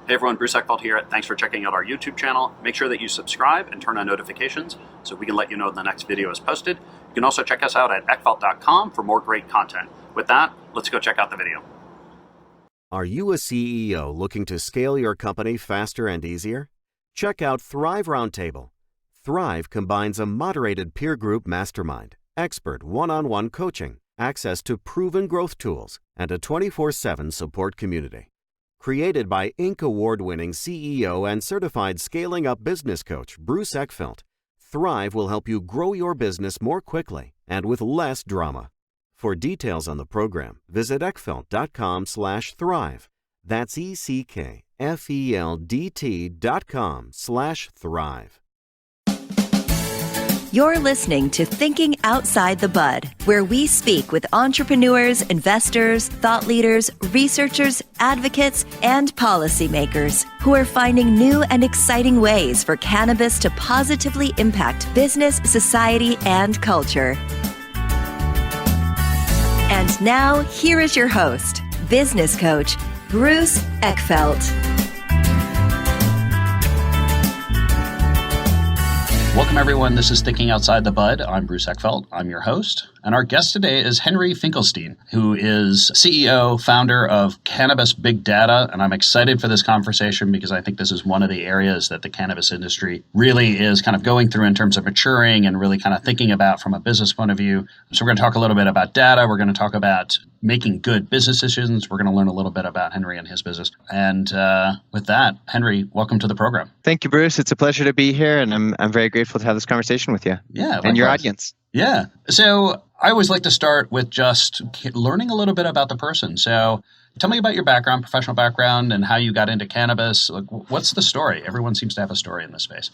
Hey everyone, Bruce Eckfeldt here. Thanks for checking out our YouTube channel. Make sure that you subscribe and turn on notifications so we can let you know when the next video is posted. You can also check us out at eckfeldt.com for more great content. With that, let's go check out the video. Are you a CEO looking to scale your company faster and easier? Check out Thrive Roundtable. Thrive combines a moderated peer group mastermind, expert one-on-one coaching, access to proven growth tools, and a 24/7 support community. Created by Inc. award-winning CEO and certified scaling up business coach Bruce Eckfeldt, Thrive will help you grow your business more quickly and with less drama. For details on the program, visit eckfeldt.com/thrive. That's eckfeldt.com/thrive. You're listening to Thinking Outside the Bud, where we speak with entrepreneurs, investors, thought leaders, researchers, advocates, and policymakers who are finding new and exciting ways for cannabis to positively impact business, society, and culture. And now, here is your host, business coach, Bruce Eckfeldt. Welcome everyone, this is Thinking Outside the Bud. I'm Bruce Eckfeldt, I'm your host. And our guest today is Henry Finklestein, who is CEO, founder of Cannabis Big Data. And I'm excited for this conversation because I think this is one of the areas that the cannabis industry really is kind of going through in terms of maturing and really kind of thinking about from a business point of view. So we're going to talk a little bit about data. We're going to talk about making good business decisions. We're going to learn a little bit about Henry and his business. And with that, Henry, welcome to the program. Thank you, Bruce. It's a pleasure to be here, and I'm very grateful to have this conversation with you. Yeah, likewise. And your audience. Yeah. So I always like to start with just learning a little bit about the person. So tell me about your background, professional background, and how you got into cannabis. Like, what's the story? Everyone seems to have a story in this space.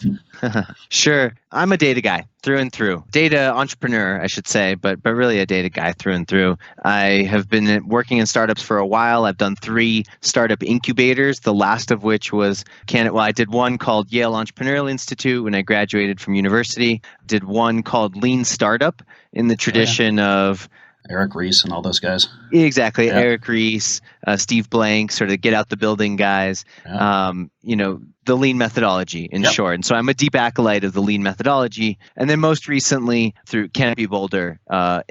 Sure. I'm a data guy through and through. Data entrepreneur, I should say, but really a data guy through and through. I have been working in startups for a while. I've done 3 startup incubators, the last of which was I did one called Yale Entrepreneurial Institute when I graduated from university. Did one called Lean Startup in the tradition of Eric Ries and all those guys. Exactly. Yeah. Eric Ries, Steve Blank, sort of get out the building guys, Yeah. The lean methodology in short. And so I'm a deep acolyte of the lean methodology. And then most recently through Canopy Boulder, a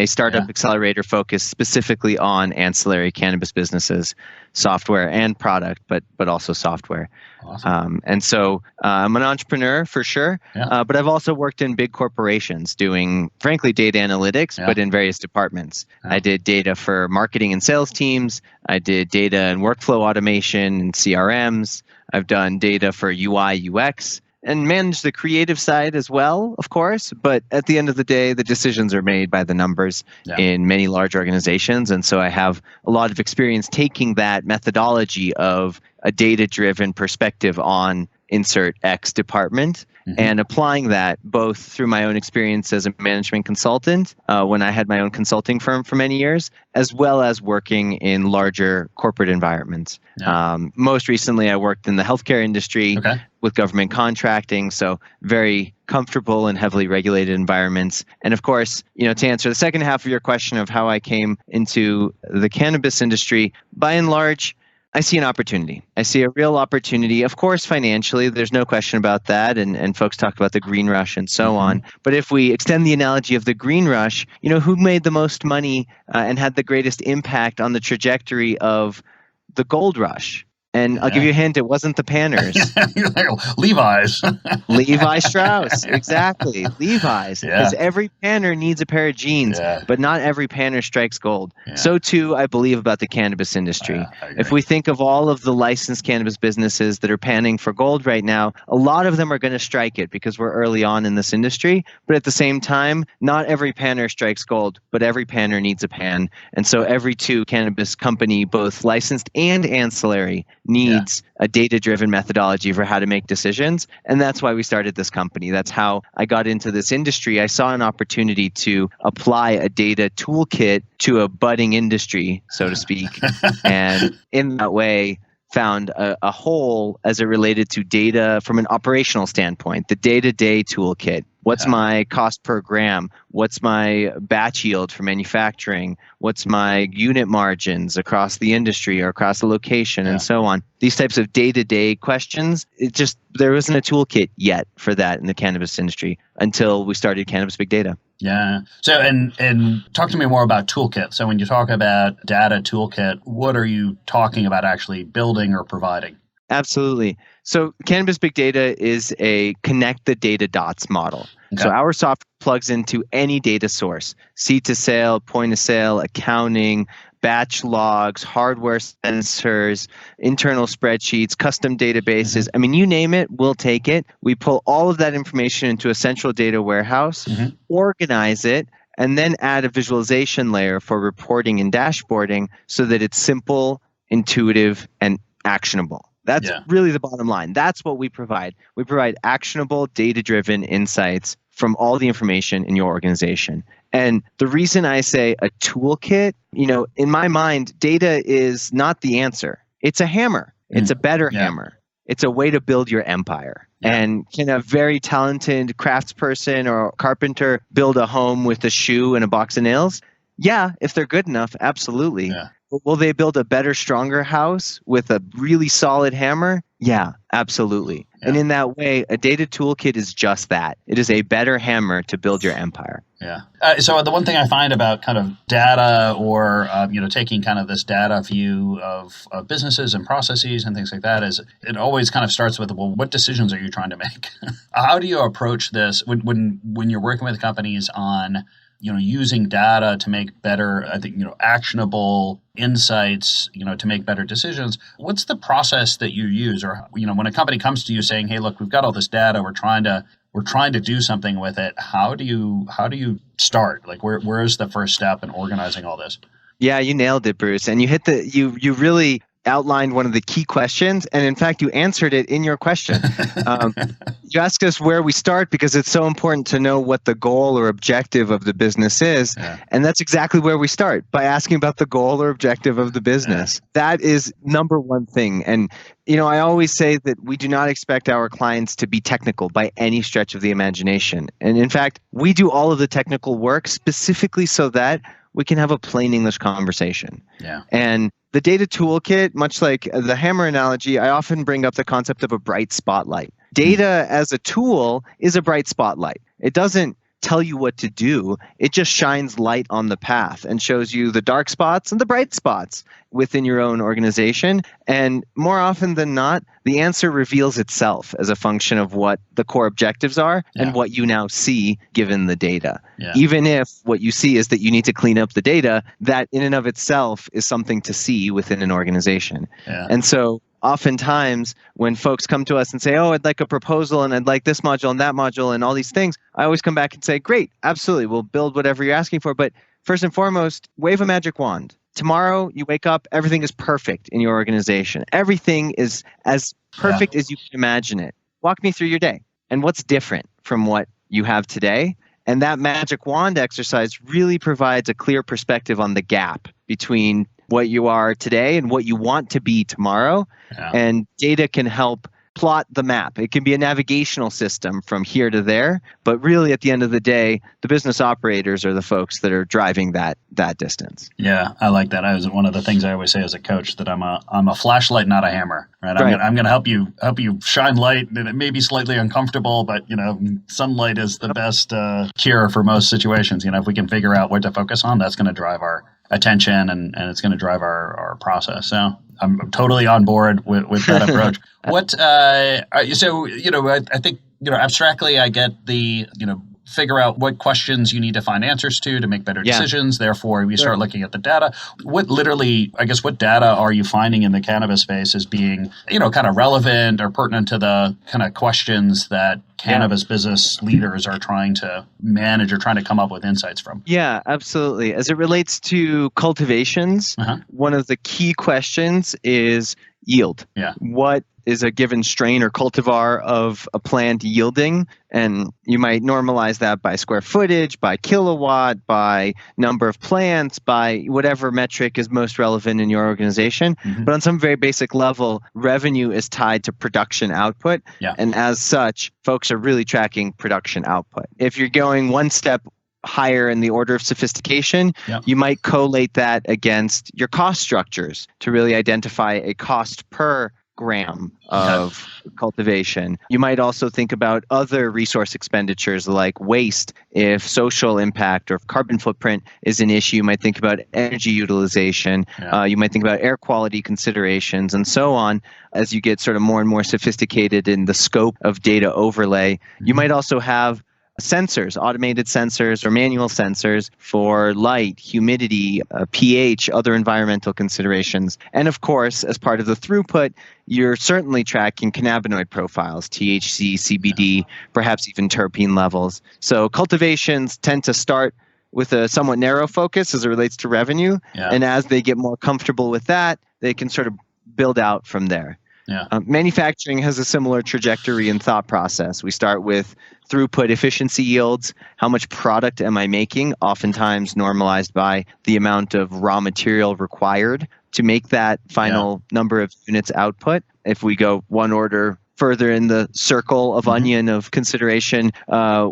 startup accelerator focused specifically on ancillary cannabis businesses, software and product, but also software. Awesome. And so I'm an entrepreneur for sure, but I've also worked in big corporations doing, frankly, data analytics, but in various departments. I did data for marketing and sales teams. I did data and workflow automation and CRMs. I've done data for UI, UX, and managed the creative side as well, of course. But at the end of the day, the decisions are made by the numbers in many large organizations. And so I have a lot of experience taking that methodology of a data-driven perspective on insert X department and applying that both through my own experience as a management consultant when I had my own consulting firm for many years, as well as working in larger corporate environments. Most recently, I worked in the healthcare industry with government contracting, so very comfortable in heavily regulated environments. And of course, to answer the second half of your question of how I came into the cannabis industry, by and large, I see an opportunity. I see a real opportunity. Of course, financially, there's no question about that. And folks talk about the green rush and so on. But if we extend the analogy of the green rush, who made the most money and had the greatest impact on the trajectory of the gold rush? And I'll give you a hint, it wasn't the Panners. Levi's. Levi Strauss, exactly. Levi's. Because every Panner needs a pair of jeans, but not every Panner strikes gold. So too, I believe about the cannabis industry. If we think of all of the licensed cannabis businesses that are panning for gold right now, a lot of them are going to strike it because we're early on in this industry. But at the same time, not every Panner strikes gold, but every Panner needs a pan. And so every cannabis company, both licensed and ancillary, needs a data-driven methodology for how to make decisions. And that's why we started this company. That's how I got into this industry. I saw an opportunity to apply a data toolkit to a budding industry, so to speak. And in that way, found a hole as it related to data from an operational standpoint, the day-to-day toolkit. What's my cost per gram? What's my batch yield for manufacturing? What's my unit margins across the industry or across the location and so on? These types of day-to-day questions, there wasn't a toolkit yet for that in the cannabis industry until we started Cannabis Big Data. Yeah. So, and talk to me more about toolkit. So when you talk about data toolkit, what are you talking about actually building or providing? Absolutely. So Cannabis Big Data is a connect the data dots model. Okay. So our software plugs into any data source, seed to sale, point of sale, accounting, batch logs, hardware sensors, internal spreadsheets, custom databases. I mean, you name it, we'll take it. We pull all of that information into a central data warehouse, organize it, and then add a visualization layer for reporting and dashboarding so that it's simple, intuitive, and actionable. That's really the bottom line. That's what we provide. We provide actionable, data-driven insights from all the information in your organization. And the reason I say a toolkit, in my mind, data is not the answer. It's a hammer. It's a better hammer. It's a way to build your empire. And can a very talented craftsperson or carpenter build a home with a shoe and a box of nails? Yeah, if they're good enough, absolutely. Yeah. Will they build a better, stronger house with a really solid hammer? Yeah, absolutely. Yeah. And in that way, a data toolkit is just that. It is a better hammer to build your empire. Yeah. So the one thing I find about kind of data or, taking kind of this data view of businesses and processes and things like that is it always kind of starts with, well, what decisions are you trying to make? How do you approach this when you're working with companies on using data to make better, actionable insights, to make better decisions? What's the process that you use? Or, when a company comes to you saying, hey, look, we've got all this data, we're trying to do something with it. How do you start? Like, where is the first step in organizing all this? Yeah, you nailed it, Bruce. And you really outlined one of the key questions. And in fact, you answered it in your question. You asked us where we start because it's so important to know what the goal or objective of the business is. Yeah. And that's exactly where we start, by asking about the goal or objective of the business. Yeah. That is number one thing. And, I always say that we do not expect our clients to be technical by any stretch of the imagination. And in fact, we do all of the technical work specifically so that we can have a plain English conversation. Yeah. And the data toolkit, much like the hammer analogy, I often bring up the concept of a bright spotlight. Data as a tool is a bright spotlight. It doesn't tell you what to do. It just shines light on the path and shows you the dark spots and the bright spots within your own organization. And more often than not, the answer reveals itself as a function of what the core objectives are and what you now see given the data. Yeah. Even if what you see is that you need to clean up the data, that in and of itself is something to see within an organization. Yeah. And so oftentimes when folks come to us and say, oh, I'd like a proposal and I'd like this module and that module and all these things, I always come back and say, great, absolutely, we'll build whatever you're asking for. But first and foremost, wave a magic wand. Tomorrow you wake up, everything is perfect in your organization. Everything is as perfect as you can imagine it. Walk me through your day and what's different from what you have today. And that magic wand exercise really provides a clear perspective on the gap between what you are today and what you want to be tomorrow. Yeah. And data can help plot the map. It can be a navigational system from here to there, but really at the end of the day, the business operators are the folks that are driving that distance. Yeah, I like that. One of the things I always say as a coach that I'm a flashlight, not a hammer. Right? I'm going to help you shine light, and it may be slightly uncomfortable, but sunlight is the best cure for most situations. If we can figure out what to focus on, that's going to drive our attention and it's going to drive our process. So I'm totally on board with that approach. I think, abstractly I get the, figure out what questions you need to find answers to make better decisions. Therefore, we start looking at the data. What data are you finding in the cannabis space as being, kind of relevant or pertinent to the kind of questions that cannabis business leaders are trying to manage or trying to come up with insights from? Yeah, absolutely. As it relates to cultivations, one of the key questions is, yield. Yeah. What is a given strain or cultivar of a plant yielding? And you might normalize that by square footage, by kilowatt, by number of plants, by whatever metric is most relevant in your organization. Mm-hmm. But on some very basic level, revenue is tied to production output. Yeah. And as such, folks are really tracking production output. If you're going one step higher in the order of sophistication, you might collate that against your cost structures to really identify a cost per gram of cultivation. You might also think about other resource expenditures like waste. If social impact or if carbon footprint is an issue, you might think about energy utilization. You might think about air quality considerations and so on. As you get sort of more and more sophisticated in the scope of data overlay, you might also have sensors, automated sensors or manual sensors for light, humidity, pH, other environmental considerations. And of course, as part of the throughput, you're certainly tracking cannabinoid profiles, THC, CBD, perhaps even terpene levels. So cultivations tend to start with a somewhat narrow focus as it relates to revenue. And as they get more comfortable with that, they can sort of build out from there. Manufacturing has a similar trajectory and thought process. We start with throughput efficiency yields. How much product am I making? Oftentimes normalized by the amount of raw material required to make that final number of units output. If we go one order further in the circle of onion of consideration,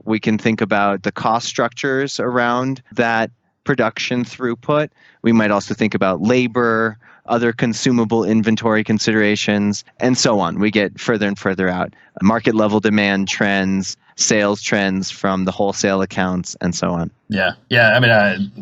we can think about the cost structures around that production throughput. We might also think about labor, other consumable inventory considerations, and so on. We get further and further out. Market level demand trends, sales trends from the wholesale accounts, and so on. Yeah. I mean,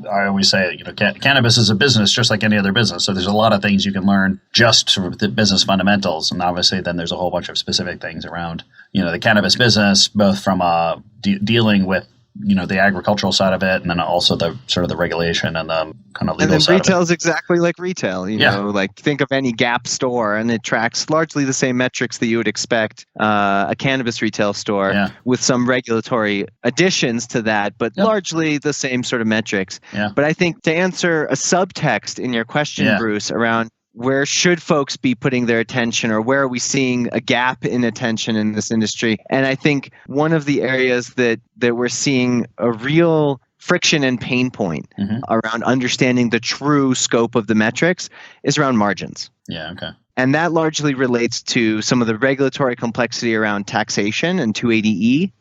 I always say, cannabis is a business just like any other business. So there's a lot of things you can learn just from the business fundamentals. And obviously then there's a whole bunch of specific things around, the cannabis business, both from dealing with the agricultural side of it, and then also the sort of the regulation and the kind of legal side of it. And then retail is exactly like retail. Like think of any Gap store, and it tracks largely the same metrics that you would expect a cannabis retail store with some regulatory additions to that, but largely the same sort of metrics. But I think to answer a subtext in your question, Bruce, around where should folks be putting their attention, or where are we seeing a gap in attention in this industry? And I think one of the areas that we're seeing a real friction and pain point around understanding the true scope of the metrics is around margins. And that largely relates to some of the regulatory complexity around taxation and 280E.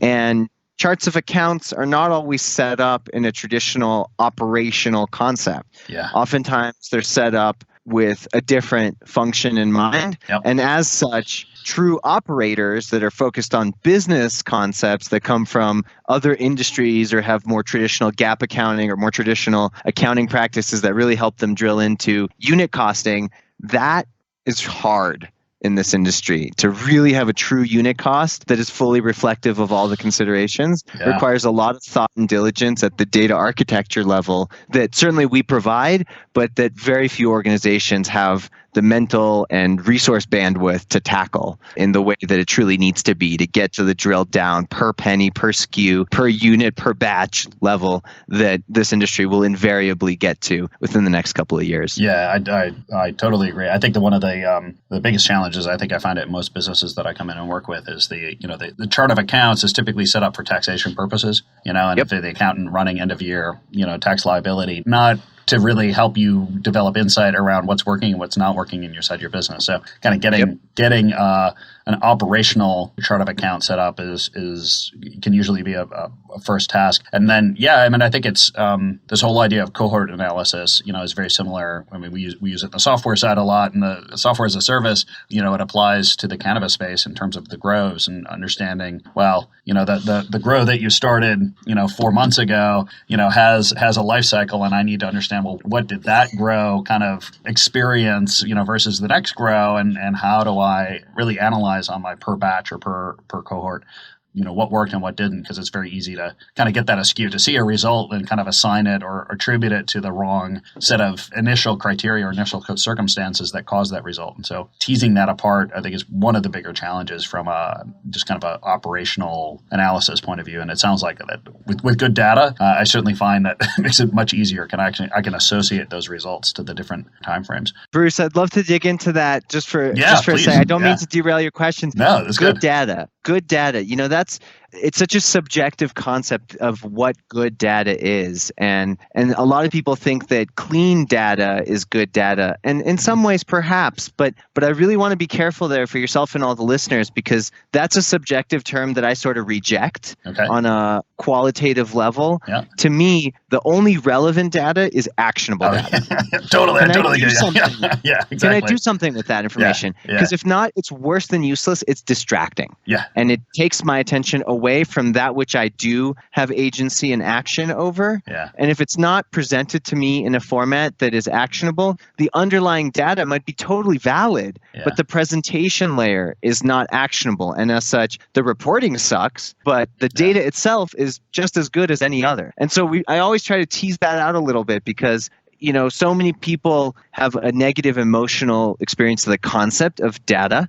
And charts of accounts are not always set up in a traditional operational concept. Oftentimes they're set up with a different function in mind. And as such, true operators that are focused on business concepts that come from other industries or have more traditional gap accounting or more traditional accounting practices that really help them drill into unit costing, that is hard in this industry. To really have a true unit cost that is fully reflective of all the considerations requires a lot of thought and diligence at the data architecture level that certainly we provide, but that very few organizations have the mental and resource bandwidth to tackle in the way that it truly needs to be to get to the drilled down per penny, per SKU, per unit, per batch level that this industry will invariably get to within the next couple of years. I totally agree. I think that one of the biggest challenges I think I find it in most businesses that I come in and work with is the chart of accounts is typically set up for taxation purposes, and if the accountant running end of year, tax liability, not to really help you develop insight around what's working and what's not working in your side of your business. So kind of getting an operational chart of account set up can usually be a first task. And then, I think it's this whole idea of cohort analysis, is very similar. I mean, we use it in the software side a lot, and the software as a service, it applies to the cannabis space in terms of the grows and understanding, the grow that you started, 4 months ago, has a life cycle, and I need to understand, what did that grow kind of experience, versus the next grow, and how do I really analyze on my per batch or per cohort what worked and what didn't, because it's very easy to kind of get that askew, to see a result and kind of assign it or attribute it to the wrong set of initial criteria or initial circumstances that caused that result. And so teasing that apart, I think, is one of the bigger challenges from just kind of an operational analysis point of view. And it sounds like that with good data, I certainly find that it makes it much easier. I can associate those results to the different timeframes. Bruce, I'd love to dig into that just for a second. I don't mean to derail your questions. No, that's good. Good data. It's such a subjective concept of what good data is. And a lot of people think that clean data is good data. And in some ways, perhaps, but I really want to be careful there for yourself and all the listeners, because that's a subjective term that I sort of reject on a qualitative level. Yeah. To me, the only relevant data is actionable data. Totally. Yeah, exactly. Can I do something with that information? Because if not, it's worse than useless. It's distracting. Yeah. And it takes my attention away from that which I do have agency and action over. Yeah. And if it's not presented to me in a format that is actionable, the underlying data might be totally valid, but the presentation layer is not actionable. And as such, the reporting sucks, but the data itself is just as good as any other. And so I always try to tease that out a little bit, because so many people have a negative emotional experience of the concept of data,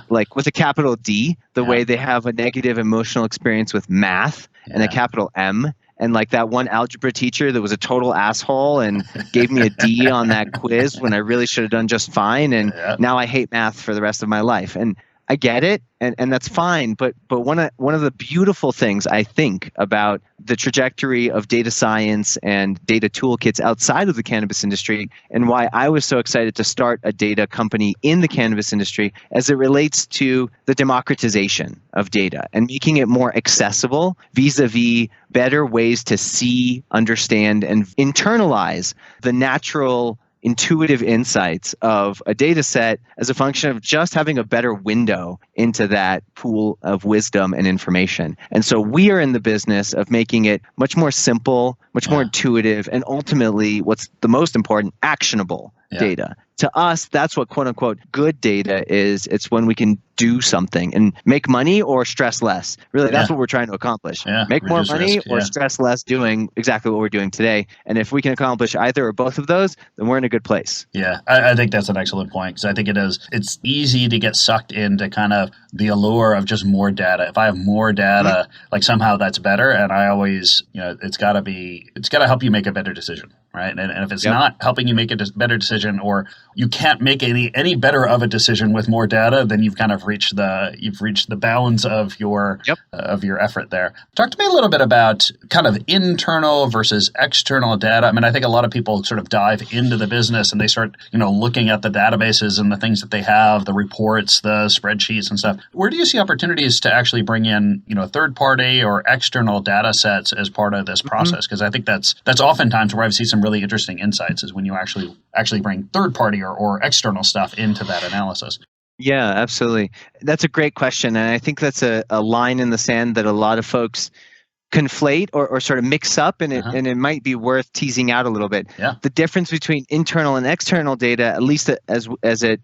like with a capital D, the way they have a negative emotional experience with math and a capital M. And like that one algebra teacher that was a total asshole and gave me a D on that quiz when I really should have done just fine. And now I hate math for the rest of my life. And I get it, and that's fine. But one of the beautiful things I think about the trajectory of data science and data toolkits outside of the cannabis industry, and why I was so excited to start a data company in the cannabis industry, as it relates to the democratization of data and making it more accessible vis-a-vis better ways to see, understand, and internalize the natural intuitive insights of a data set as a function of just having a better window into that pool of wisdom and information. And so we are in the business of making it much more simple, much more intuitive, and ultimately, what's the most important, actionable data. To us, that's what quote unquote good data is. It's when we can do something and make money or stress less. Really, that's what we're trying to accomplish. Make more money or stress less doing exactly what we're doing today. And if we can accomplish either or both of those, then we're in a good place. Yeah, I think that's an excellent point, because I think it's easy to get sucked into kind of the allure of just more data. If I have more data, like somehow that's better. And I always, it's got to help you make a better decision. Right. And if it's not helping you make a better decision, or you can't make any better of a decision with more data, then you've kind of reached the bounds of your effort there. Talk to me a little bit about kind of internal versus external data. I mean, I think a lot of people sort of dive into the business and they start, looking at the databases and the things that they have, the reports, the spreadsheets and stuff. Where do you see opportunities to actually bring in, third party or external data sets as part of this process? Because I think that's oftentimes where I've seen some really interesting insights, is when you actually bring third party or external stuff into that analysis. Yeah, absolutely. That's a great question. And I think that's a line in the sand that a lot of folks conflate or sort of mix up, and it might be worth teasing out a little bit. Yeah. The difference between internal and external data, at least as it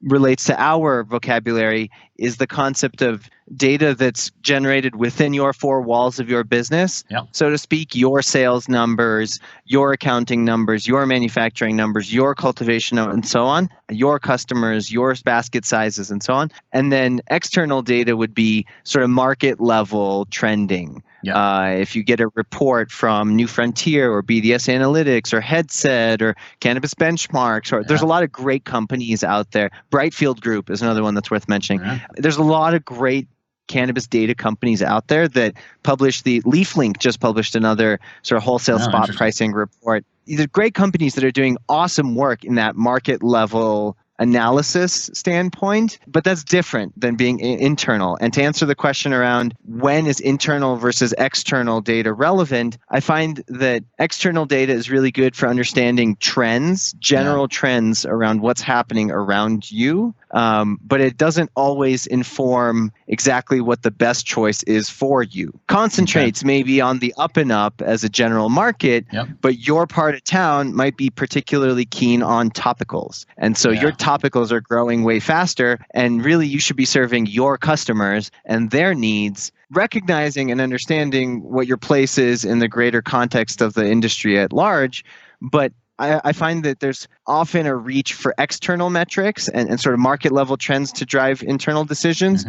relates to our vocabulary, is the concept of data that's generated within your four walls of your business, so to speak, your sales numbers, your accounting numbers, your manufacturing numbers, your cultivation, and so on, your customers, your basket sizes, and so on. And then external data would be sort of market level trending. If you get a report from New Frontier or BDS Analytics or Headset or Cannabis Benchmarks, or there's a lot of great companies out there. Brightfield Group is another one that's worth mentioning. There's a lot of great cannabis data companies out there that publish. The LeafLink just published another sort of wholesale spot pricing report. These are great companies that are doing awesome work in that market level analysis standpoint, but that's different than being internal. And to answer the question around when is internal versus external data relevant, I find that external data is really good for understanding trends, general trends around what's happening around you. But it doesn't always inform exactly what the best choice is for you. Concentrates maybe on the up and up as a general market, but your part of town might be particularly keen on topicals. And so your topicals are growing way faster, and really you should be serving your customers and their needs recognizing and understanding what your place is in the greater context of the industry at large. But I find that there's often a reach for external metrics and sort of market level trends to drive internal decisions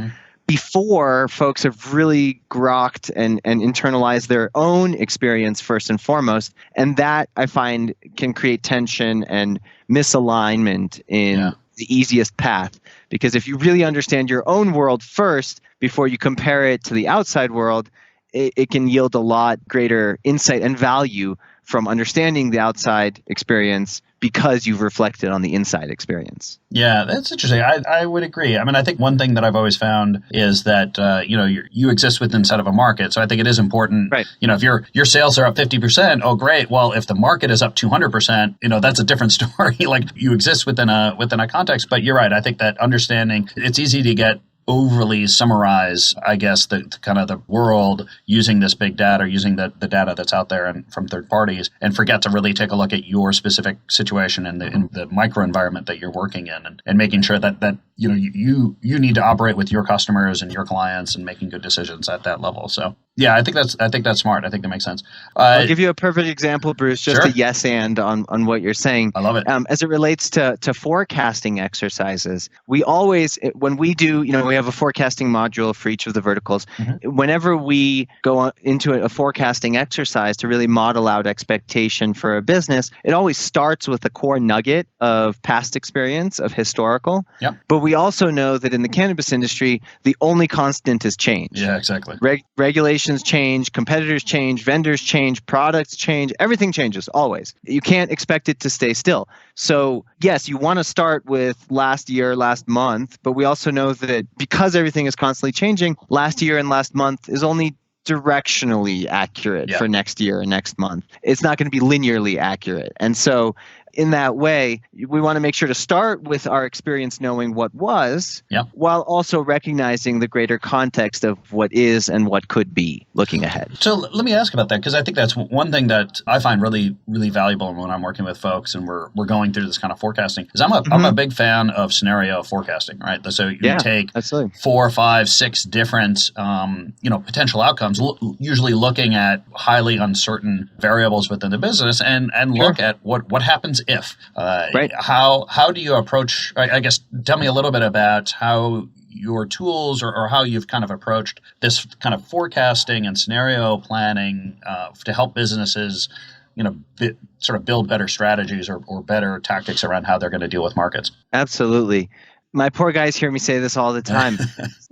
before folks have really grokked and internalized their own experience first and foremost. And that, I find, can create tension and misalignment in the easiest path. Because if you really understand your own world first before you compare it to the outside world, it can yield a lot greater insight and value from understanding the outside experience because you've reflected on the inside experience. Yeah, that's interesting. I would agree. I mean, I think one thing that I've always found is that, you exist within inside of a market. So I think it is important, right. If your sales are up 50%, oh, great. Well, if the market is up 200%, that's a different story. Like you exist within a context, but you're right. I think that understanding, it's easy to get overly summarize, I guess, the kind of the world using this big data, or using the data that's out there and from third parties, and forget to really take a look at your specific situation in the micro environment that you're working in, and making sure that you need to operate with your customers and your clients and making good decisions at that level. So yeah, I think that's smart. I think that makes sense. I'll give you a perfect example, Bruce, just sure. a yes and on what you're saying. I love it. As it relates to forecasting exercises, we always, when we do, we have a forecasting module for each of the verticals. Whenever we go into a forecasting exercise to really model out expectation for a business, it always starts with a core nugget of past experience, of historical. Yep. But we also know that in the cannabis industry, the only constant is change. Yeah, exactly. Regulations change, competitors change, vendors change, products change, everything changes always. You can't expect it to stay still. So yes, you want to start with last year, last month, but we also know that because everything is constantly changing, last year and last month is only directionally accurate for next year and next month. It's not going to be linearly accurate. And so in that way, we want to make sure to start with our experience knowing what was, while also recognizing the greater context of what is and what could be looking ahead. So let me ask about that, because I think that's one thing that I find really, really valuable when I'm working with folks and we're going through this kind of forecasting, is I'm a big fan of scenario forecasting, right? So you take absolutely 4, 5, 6 different potential outcomes, usually looking at highly uncertain variables within the business, and look at what happens if. Right. How do you approach, I guess, tell me a little bit about how your tools or how you've kind of approached this kind of forecasting and scenario planning to help businesses, sort of build better strategies or better tactics around how they're going to deal with markets. Absolutely. My poor guys hear me say this all the time.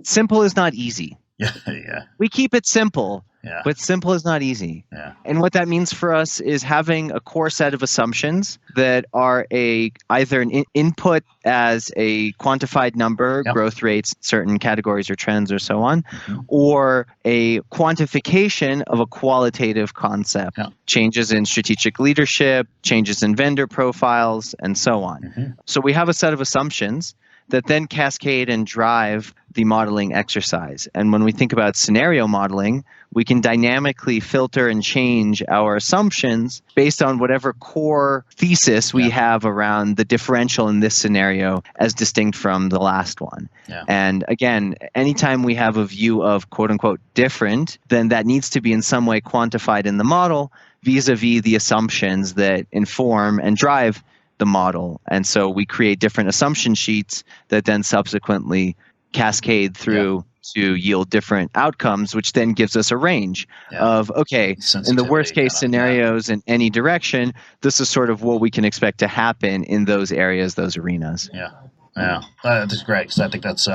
Simple is not easy. Yeah. We keep it simple. Yeah. But simple is not easy. Yeah. And what that means for us is having a core set of assumptions that are either an input as a quantified number, growth rates, certain categories or trends or so on, or a quantification of a qualitative concept, changes in strategic leadership, changes in vendor profiles, and so on. So we have a set of assumptions that then cascade and drive the modeling exercise. And when we think about scenario modeling, we can dynamically filter and change our assumptions based on whatever core thesis we have around the differential in this scenario as distinct from the last one. Yeah. And again, anytime we have a view of quote unquote different, then that needs to be in some way quantified in the model vis-a-vis the assumptions that inform and drive the model. And so we create different assumption sheets that then subsequently cascade through to yield different outcomes, which then gives us a range of, okay, in the worst case scenarios in any direction, this is sort of what we can expect to happen in those areas, those arenas. Yeah. That's great, because I think that's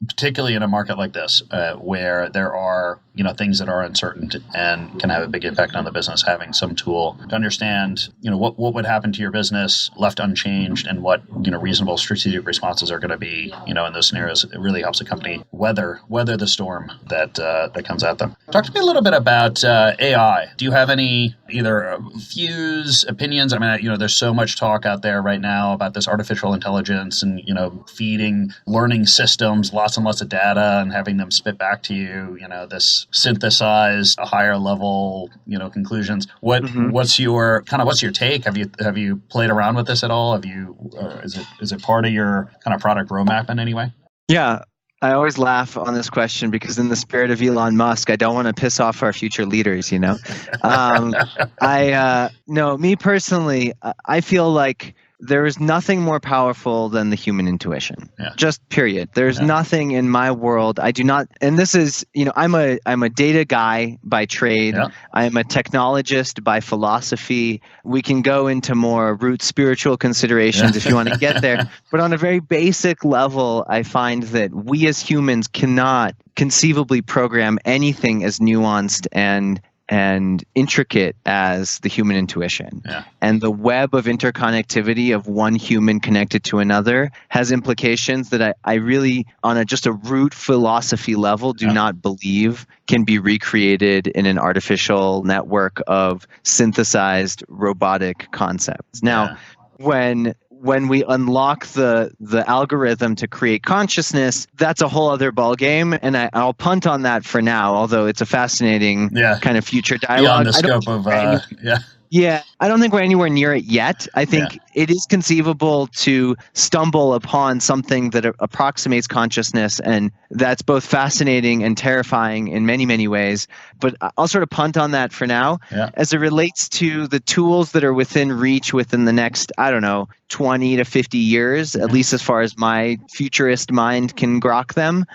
particularly in a market like this, where there are things that are uncertain and can have a big impact on the business, having some tool to understand what would happen to your business left unchanged, and what reasonable strategic responses are going to be in those scenarios. It really helps a company weather the storm that comes at them. Talk to me a little bit about AI. Do you have any either views, opinions? I mean, there's so much talk out there right now about this artificial intelligence and feeding learning systems lots and lots of data and having them spit back to you this synthesize a higher level conclusions. What's your take? Have you played around with this at all? Have you is it part of your kind of product roadmap in any way? Yeah, I always laugh on this question because in the spirit of Elon Musk, I don't want to piss off our future leaders, No, me personally, I feel like there is nothing more powerful than the human intuition. Yeah. Just period. There's nothing in my world. I do not, and this is, I'm a data guy by trade. Yeah. I am a technologist by philosophy. We can go into more root spiritual considerations if you want to get there. But on a very basic level, I find that we as humans cannot conceivably program anything as nuanced and intricate as the human intuition. Yeah. And the web of interconnectivity of one human connected to another has implications that I really, on just a root philosophy level, do not believe can be recreated in an artificial network of synthesized robotic concepts. Now, when we unlock the algorithm to create consciousness, that's a whole other ballgame. And I'll punt on that for now, although it's a fascinating kind of future dialogue. Beyond the scope of, Yeah, I don't think we're anywhere near it yet. I think it is conceivable to stumble upon something that approximates consciousness, and that's both fascinating and terrifying in many, many ways. But I'll sort of punt on that for now. Yeah. As it relates to the tools that are within reach within the next, 20 to 50 years, at least as far as my futurist mind can grok them,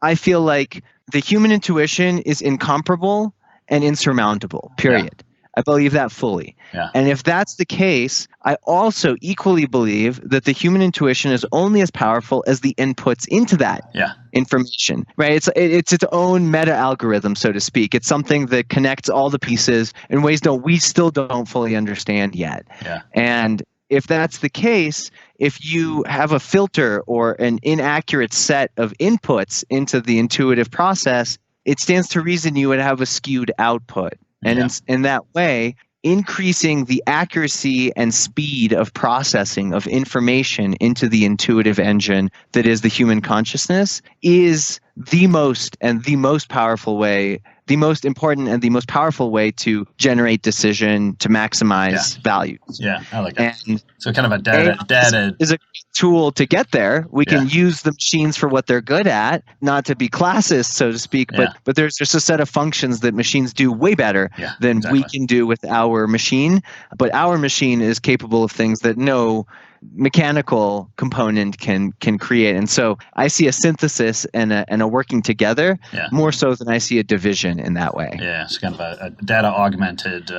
I feel like the human intuition is incomparable and insurmountable, period. Yeah. I believe that fully. Yeah. And if that's the case, I also equally believe that the human intuition is only as powerful as the inputs into that information, right? It's its own meta algorithm, so to speak. It's something that connects all the pieces in ways that we still don't fully understand yet. Yeah. And if that's the case, if you have a filter or an inaccurate set of inputs into the intuitive process, it stands to reason you would have a skewed output. And in that way, increasing the accuracy and speed of processing of information into the intuitive engine that is the human consciousness is the most powerful way, the most important and the most powerful way to generate decision, to maximize value. Yeah, I like it. And so kind of a data is a tool to get there. We can use the machines for what they're good at, not to be classist, so to speak, but there's just a set of functions that machines do way better than we can do with our machine. But our machine is capable of things that no mechanical component can create. And so I see a synthesis and a working together more so than I see a division in that way. Yeah, it's kind of a data augmented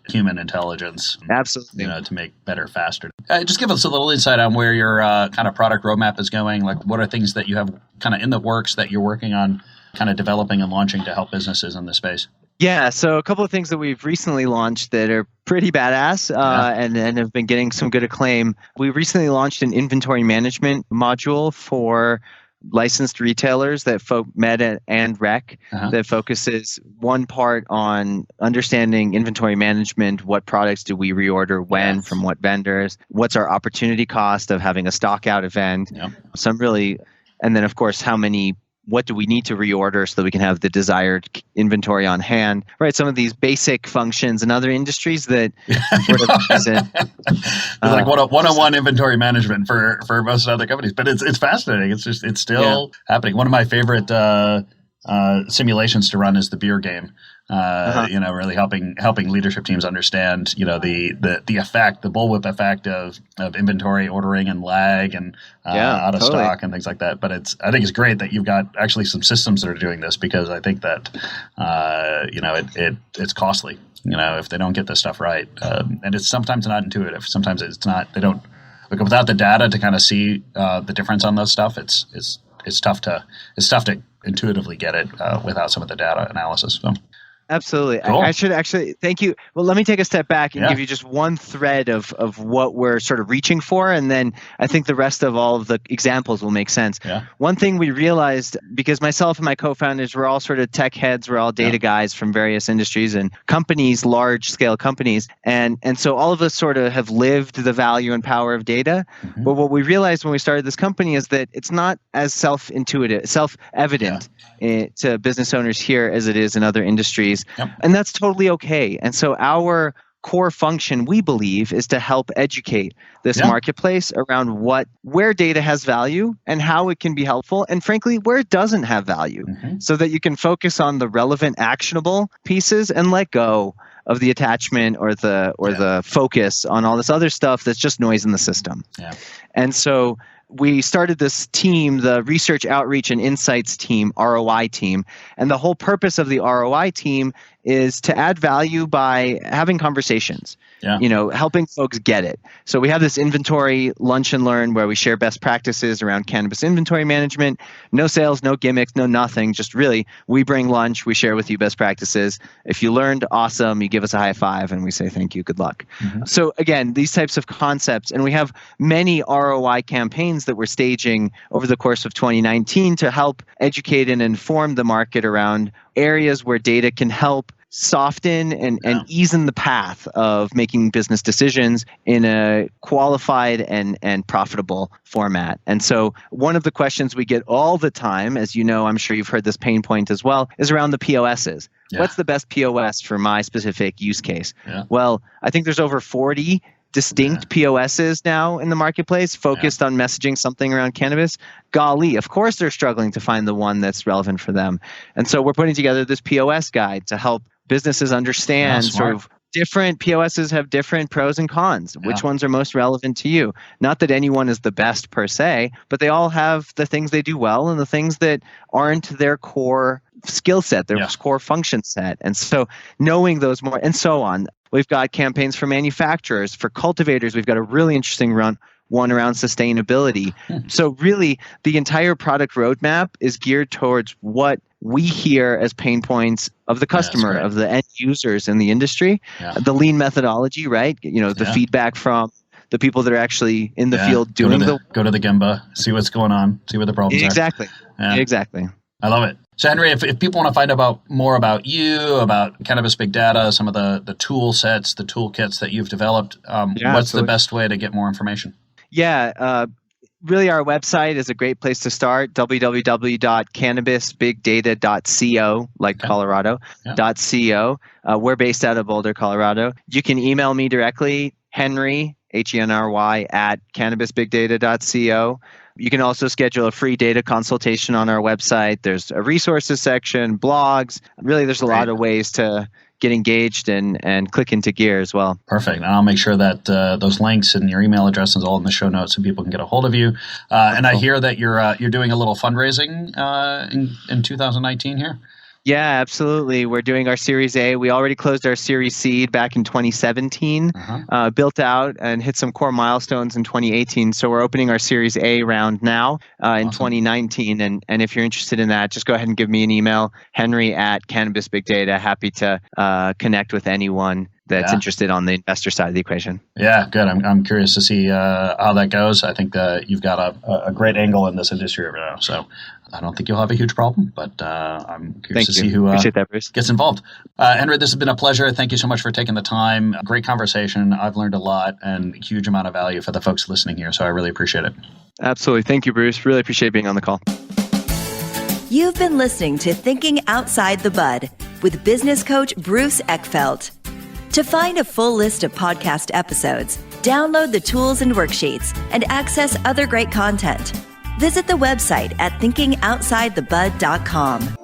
human intelligence. Absolutely. To make better, faster. Just give us a little insight on where your kind of product roadmap is going. Like, what are things that you have kind of in the works that you're working on kind of developing and launching to help businesses in this space? Yeah, so a couple of things that we've recently launched that are pretty badass and have been getting some good acclaim. We recently launched an inventory management module for licensed retailers that Meta and Rec that focuses one part on understanding inventory management. What products do we reorder when, from what vendors? What's our opportunity cost of having a stock out event? And then of course, what do we need to reorder so that we can have the desired inventory on hand, right? Some of these basic functions in other industries that sort of it's like one-on-one inventory management for most other companies, but it's fascinating. It's still happening. One of my favorite simulations to run is the beer game. Really helping leadership teams understand, the effect, the bullwhip effect of inventory ordering and lag and out of stock and things like that. But I think it's great that you've got actually some systems that are doing this, because I think that it's costly. If they don't get this stuff right, and it's sometimes not intuitive. Sometimes it's not. They don't without the data to kind of see the difference on those stuff. It's tough to intuitively get it without some of the data analysis. So. Absolutely. Cool. I should actually thank you. Well, let me take a step back and give you just one thread of what we're sort of reaching for, and then I think the rest of all of the examples will make sense. Yeah. One thing we realized, because myself and my co-founders, we're all sort of tech heads, we're all data guys from various industries and companies, large scale companies, and so all of us sort of have lived the value and power of data. Mm-hmm. But what we realized when we started this company is that it's not as self-evident to business owners here as it is in other industries. Yep. And that's totally okay. And so our core function, we believe, is to help educate this marketplace around where data has value and how it can be helpful, and frankly, where it doesn't have value, so that you can focus on the relevant, actionable pieces and let go of the attachment or the focus on all this other stuff that's just noise in the system. Yeah. And so we started this team, the Research, Outreach, and Insights team, ROI team. And the whole purpose of the ROI team is to add value by having conversations, helping folks get it. So we have this inventory lunch and learn where we share best practices around cannabis inventory management. No sales, no gimmicks, no nothing. Just really, we bring lunch, we share with you best practices. If you learned, awesome. You give us a high five and we say thank you, good luck. So again, these types of concepts, and we have many ROI campaigns that we're staging over the course of 2019 to help educate and inform the market around areas where data can help soften and ease in the path of making business decisions in a qualified and profitable format. And so one of the questions we get all the time, as you know, I'm sure you've heard this pain point as well, is around the POSs. What's the best POS for my specific use case? Well, I think there's over 40 distinct POSs now in the marketplace focused on messaging something around cannabis. Golly, of course they're struggling to find the one that's relevant for them. And so we're putting together this POS guide to help businesses understand sort of different POSs have different pros and cons. Which ones are most relevant to you? Not that anyone is the best per se, but they all have the things they do well and the things that aren't their core skill set, their core function set. And so knowing those more and so on. We've got campaigns for manufacturers, for cultivators. We've got a really interesting one around sustainability. So really, the entire product roadmap is geared towards what we hear as pain points of the customer, of the end users in the industry. The lean methodology, right? The feedback from the people that are actually in the field doing go to the Gemba, see what's going on, see what the problems are. Exactly. I love it. So Henry, if people want to find out more about you, about Cannabis Big Data, some of the tool sets, the toolkits that you've developed, what's the best way to get more information? Really our website is a great place to start, www.cannabisbigdata.co, like Colorado, .co. We're based out of Boulder, Colorado. You can email me directly, Henry, Henry, at cannabisbigdata.co. You can also schedule a free data consultation on our website. There's a resources section, blogs. Really, there's a lot of ways to get engaged and click into gear as well. Perfect. And I'll make sure that those links and your email address is all in the show notes so people can get a hold of you. And I hear that you're doing a little fundraising in 2019 here. Yeah, absolutely. We're doing our Series A. We already closed our Series Seed back in 2017, built out and hit some core milestones in 2018. So we're opening our Series A round now in 2019. And if you're interested in that, just go ahead and give me an email, Henry at Cannabis Big Data. Happy to connect with anyone that's interested on the investor side of the equation. Yeah, good. I'm curious to see how that goes. I think that you've got a great angle in this industry right now. So I don't think you'll have a huge problem, but I'm curious to see who gets involved. Henry, this has been a pleasure. Thank you so much for taking the time. Great conversation. I've learned a lot and a huge amount of value for the folks listening here. So I really appreciate it. Absolutely. Thank you, Bruce. Really appreciate being on the call. You've been listening to Thinking Outside the Bud with business coach Bruce Eckfeldt. To find a full list of podcast episodes, download the tools and worksheets, and access other great content, visit the website at thinkingoutsidethebud.com.